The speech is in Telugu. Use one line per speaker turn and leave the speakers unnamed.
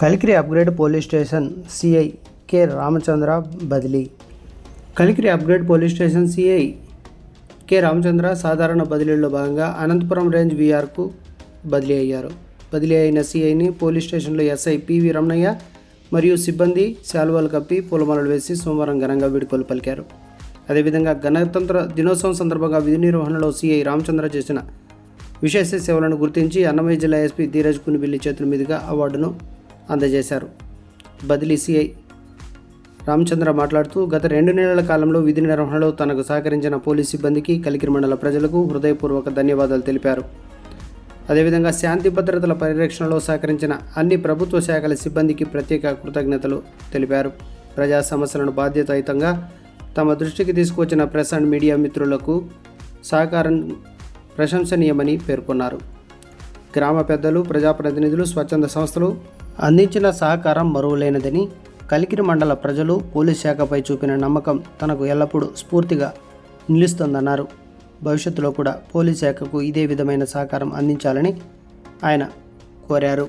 Kalikiri upgrade police station CI K Ramachandra బదిలీ. Kalikiri upgrade police station CI K Ramachandra సాధారణ బదిలీలో భాగంగా అనంతపురం రేంజ్ విఆర్కు బదిలీ అయ్యారు. బదిలీ అయిన సిఐని పోలీస్ స్టేషన్లో ఎస్ఐ పివి రమణయ్య మరియు సిబ్బంది శాలువాలు కప్పి పూలమాలలు వేసి సోమవారం ఘనంగా వీడ్కోలు పలికారు. అదేవిధంగా గణతంత్ర దినోత్సవం సందర్భంగా విధి నిర్వహణలో సిఐ రామచంద్ర చేసిన విశేష సేవలను గుర్తించి అన్నమయ్య జిల్లా ఎస్పీ ధీరజ్ కునిబిల్లి చేతుల మీదుగా అవార్డును అందజేశారు. బదిలీ సిఐ రామచంద్ర మాట్లాడుతూ గత 2 నెలల కాలంలో విధి నిర్వహణలో తనకు సహకరించిన పోలీస్ సిబ్బందికి, కలికిరి మండల ప్రజలకు హృదయపూర్వక ధన్యవాదాలు తెలిపారు. అదేవిధంగా శాంతి భద్రతల పరిరక్షణలో సహకరించిన అన్ని ప్రభుత్వ శాఖల సిబ్బందికి ప్రత్యేక కృతజ్ఞతలు తెలిపారు. ప్రజా సమస్యలను బాధ్యతాయుతంగా తమ దృష్టికి తీసుకువచ్చిన ప్రెస్ అండ్ మీడియా మిత్రులకు సహకారం ప్రశంసనీయమని పేర్కొన్నారు. గ్రామ పెద్దలు, ప్రజాప్రతినిధులు, స్వచ్ఛంద సంస్థలు అందించిన సహకారం మరువలేనిదని, కలికిరి మండల ప్రజలు పోలీస్ శాఖపై చూపిన నమ్మకం తనకు ఎల్లప్పుడూ స్ఫూర్తిగా నిలుస్తుందన్నారు. భవిష్యత్తులో కూడా పోలీస్ శాఖకు ఇదే విధమైన సహకారం అందించాలని ఆయన కోరారు.